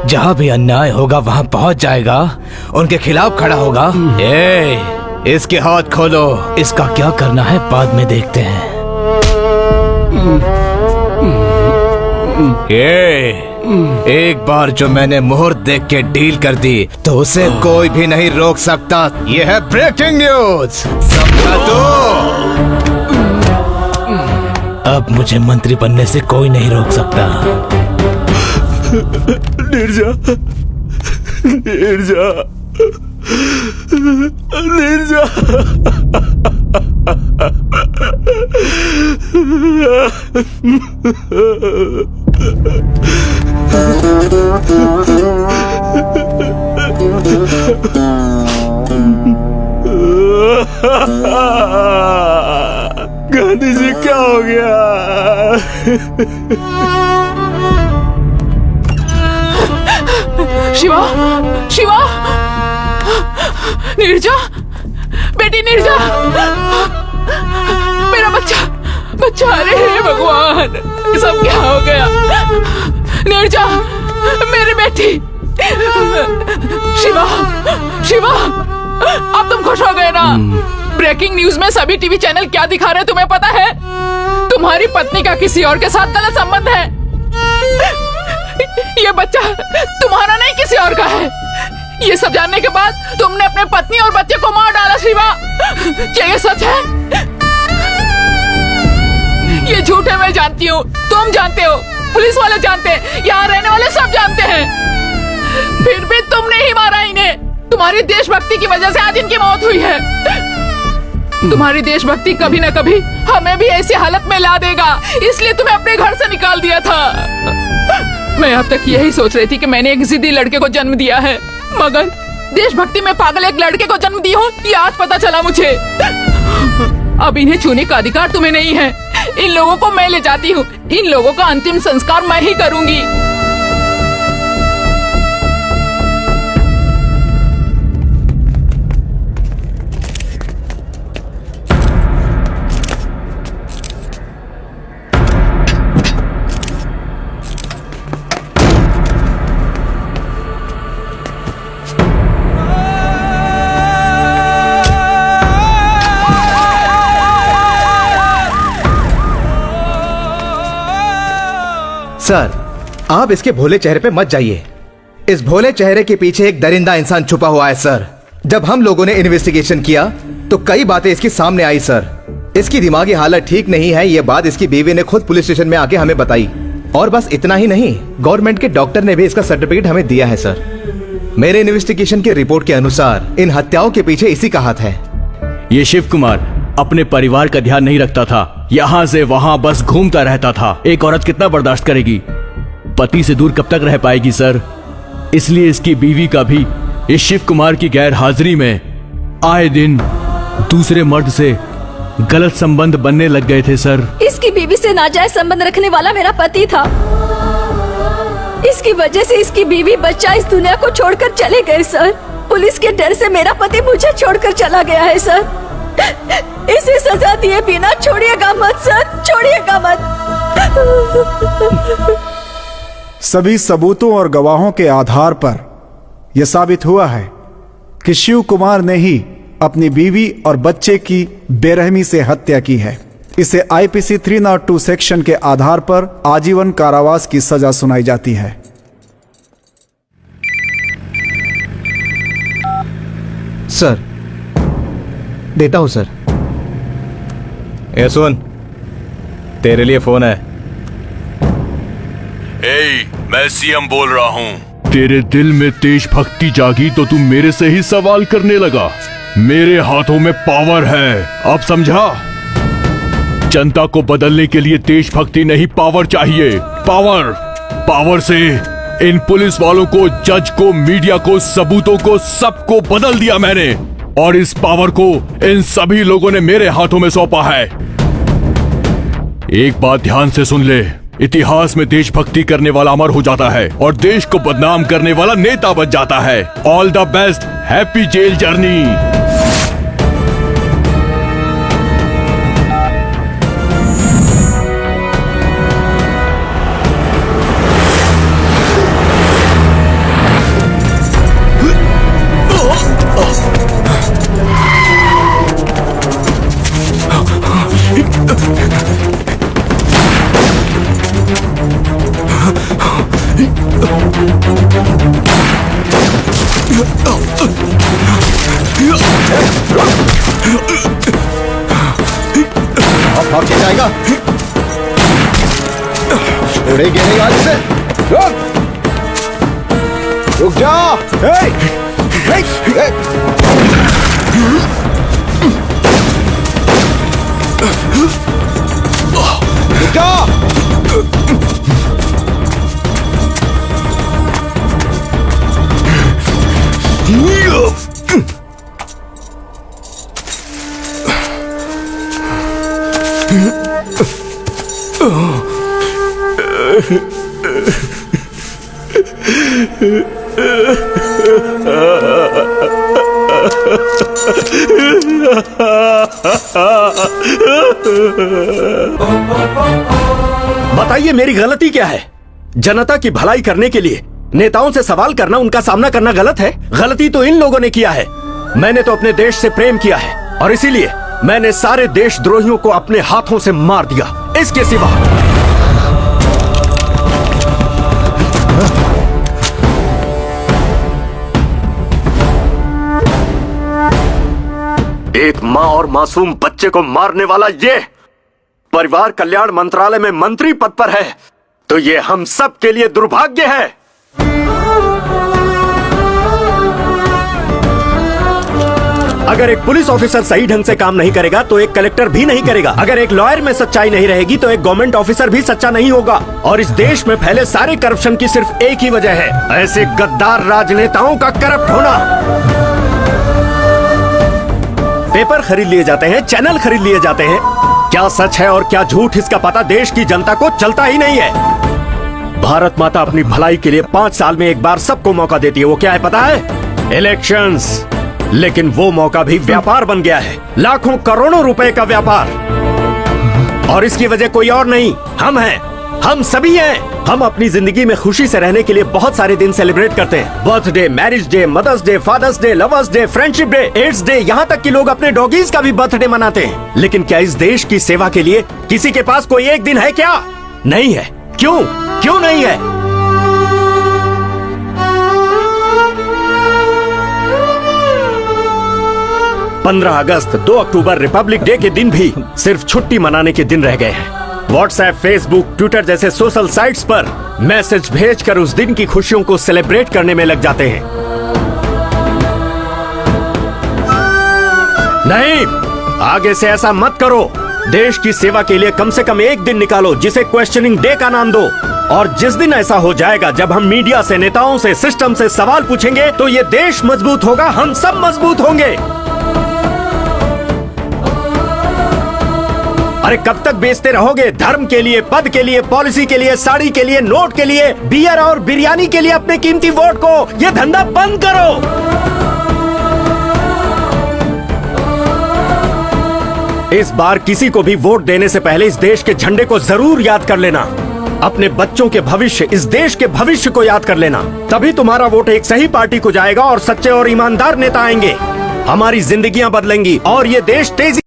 जहाँ भी अन्याय होगा वहाँ पहुँच जाएगा, उनके खिलाफ खड़ा होगा। इसके हाथ खोलो। इसका क्या करना है बाद में देखते हैं। एक बार जो मैंने मुहूर्त देख के डील कर दी तो उसे कोई भी नहीं रोक सकता। ये है ब्रेकिंग न्यूज, समझा तो? अब मुझे मंत्री बनने से कोई नहीं रोक सकता। नीरजा, नीरजा, नीरजा। गांधी जी क्या हो गया? शिवा, शिवा, नीरजा, बेटी नीरजा, मेरा बच्चा, बच्चा, अरे भगवान, सब क्या हो गया? नीरजा, मेरी बेटी, शिवा, शिवा, अब तुम खुश हो गए ना? ब्रेकिंग न्यूज में सभी टीवी चैनल क्या दिखा रहे हैं तुम्हें पता है? तुम्हारी पत्नी का किसी और के साथ गलत संबंध है। ये बच्चा तुम्हारा नहीं किसी और का है। ये सब जानने के बाद तुमने अपने पत्नी और बच्चे को मार डाला। शिवा, क्या ये सच है? ये झूठ है, मैं जानती हूँ, तुम जानते हो, पुलिस वाले जानते हैं, यहाँ रहने वाले सब जानते हैं। फिर भी तुमने ही मारा इन्हें। तुम्हारी देशभक्ति की वजह से आज इनकी मौत हुई है। तुम्हारी देशभक्ति कभी न कभी हमें भी ऐसी हालत में ला देगा, इसलिए तुम्हें अपने घर से निकाल दिया था। मैं अब तक यही सोच रही थी कि मैंने एक जिद्दी लड़के को जन्म दिया है, मगर देशभक्ति में पागल एक लड़के को जन्म दी हूँ, ये आज पता चला मुझे। अब इन्हें छूने का अधिकार तुम्हें नहीं है। इन लोगों को मैं ले जाती हूँ। इन लोगों का अंतिम संस्कार मैं ही करूंगी। सर, आप इसके भोले चेहरे पे मत जाइए। इस भोले चेहरे के पीछे एक दरिंदा इंसान छुपा हुआ है सर। जब हम लोगों ने इन्वेस्टिगेशन किया तो कई बातें इसके सामने आई सर। इसकी दिमागी हालत ठीक नहीं है, ये बात इसकी बीवी ने खुद पुलिस स्टेशन में आके हमें बताई। और बस इतना ही नहीं, गवर्नमेंट के डॉक्टर ने भी इसका सर्टिफिकेट हमें दिया है सर। मेरे इन्वेस्टिगेशन की रिपोर्ट के अनुसार इन हत्याओं के पीछे इसी का हाथ है। ये शिव कुमार अपने परिवार का ध्यान नहीं रखता था, यहाँ से वहाँ बस घूमता रहता था। एक औरत कितना बर्दाश्त करेगी? पति से दूर कब तक रह पाएगी सर? इसलिए इसकी बीवी का भी इस शिव कुमार की गैर हाजिरी में आए दिन दूसरे मर्द से गलत संबंध बनने लग गए थे सर। इसकी बीवी से नाजायज संबंध रखने वाला मेरा पति था। इसकी वजह से इसकी बीवी बच्चा इस दुनिया को छोड़कर चले गए सर। पुलिस के डर से मेरा पति मुझे छोड़कर चला गया है सर। इसे सजा दिए बिना छोड़िएगा मत सर, छोड़िएगा मत। सभी सबूतों और गवाहों के आधार पर यह साबित हुआ है कि शिव कुमार ने ही अपनी बीवी और बच्चे की बेरहमी से हत्या की है। इसे आईपीसी 302 सेक्शन के आधार पर आजीवन कारावास की सजा सुनाई जाती है। सर, देता हूं सर। ए सुन, तेरे लिए फोन है। मैं सीएम बोल रहा हूँ। तेरे दिल में देशभक्ति जागी तो तू मेरे से ही सवाल करने लगा। मेरे हाथों में पावर है, अब समझा? जनता को बदलने के लिए देशभक्ति नहीं, पावर चाहिए। पावर, पावर से इन पुलिस वालों को, जज को, मीडिया को, सबूतों को, सबको बदल दिया मैंने। और इस पावर को इन सभी लोगों ने मेरे हाथों में सौंपा है। एक बात ध्यान से सुन ले, इतिहास में देशभक्ति करने वाला अमर हो जाता है और देश को बदनाम करने वाला नेता बन जाता है। All the best, happy jail journey. अब भाग के जाएगा, उड़ेगी नहीं आज से। रुक जा। हे! हे! हे! रुक जा। बताइए मेरी गलती क्या है? जनता की भलाई करने के लिए नेताओं से सवाल करना, उनका सामना करना गलत है? गलती तो इन लोगों ने किया है। मैंने तो अपने देश से प्रेम किया है और इसीलिए मैंने सारे देशद्रोहियों को अपने हाथों से मार दिया। इसके सिवा एक माँ और मासूम बच्चे को मारने वाला ये परिवार कल्याण मंत्रालय में मंत्री पद पर है, तो ये हम सब के लिए दुर्भाग्य है। अगर एक पुलिस ऑफिसर सही ढंग से काम नहीं करेगा तो एक कलेक्टर भी नहीं करेगा। अगर एक लॉयर में सच्चाई नहीं रहेगी तो एक गवर्नमेंट ऑफिसर भी सच्चा नहीं होगा। और इस देश में फैले सारे करप्शन की सिर्फ एक ही वजह है, ऐसे गद्दार राजनेताओं का करप्ट होना। पेपर खरीद लिए जाते हैं, चैनल खरीद लिए जाते हैं, क्या सच है और क्या झूठ इसका पता देश की जनता को चलता ही नहीं है। भारत माता अपनी भलाई के लिए 5 साल में एक बार सबको मौका देती है, वो क्या है पता है? इलेक्शंस। लेकिन वो मौका भी व्यापार बन गया है, लाखों करोड़ों रुपए का व्यापार। और इसकी वजह कोई और नहीं, हम हैं, हम सभी हैं। हम अपनी जिंदगी में खुशी से रहने के लिए बहुत सारे दिन सेलिब्रेट करते हैं। Birthday, marriage day, mother's day, father's day, lovers day, friendship day, AIDS day, यहाँ तक कि लोग अपने डॉगीज का भी बर्थडे मनाते हैं। लेकिन क्या इस देश की सेवा के लिए किसी के पास कोई एक दिन है क्या? नहीं है। क्यों? क्यों नहीं है? 15 अगस्त, 2 अक्टूबर रिपब्लिक डे के दिन भी सिर्फ छुट्टी मनाने के दिन रह गए हैं। व्हाट्सएप, फेसबुक, ट्विटर जैसे सोशल साइट्स पर मैसेज भेजकर उस दिन की खुशियों को सेलिब्रेट करने में लग जाते हैं। नहीं, आगे से ऐसा मत करो। देश की सेवा के लिए कम से कम एक दिन निकालो जिसे क्वेश्चनिंग डे का नाम दो। और जिस दिन ऐसा हो जाएगा जब हम मीडिया से, नेताओं से, सिस्टम से सवाल पूछेंगे तो ये देश मजबूत होगा, हम सब मजबूत होंगे। अरे कब तक बेचते रहोगे धर्म के लिए, पद के लिए, पॉलिसी के लिए, साड़ी के लिए, नोट के लिए, बियर और बिरयानी के लिए अपने कीमती वोट को? ये धंधा बंद करो। इस बार किसी को भी वोट देने से पहले इस देश के झंडे को जरूर याद कर लेना। अपने बच्चों के भविष्य, इस देश के भविष्य को याद कर लेना। तभी तुम्हारा वोट एक सही पार्टी को जाएगा और सच्चे और ईमानदार नेता आएंगे। हमारी जिंदगियां बदलेंगी और ये देश तेजी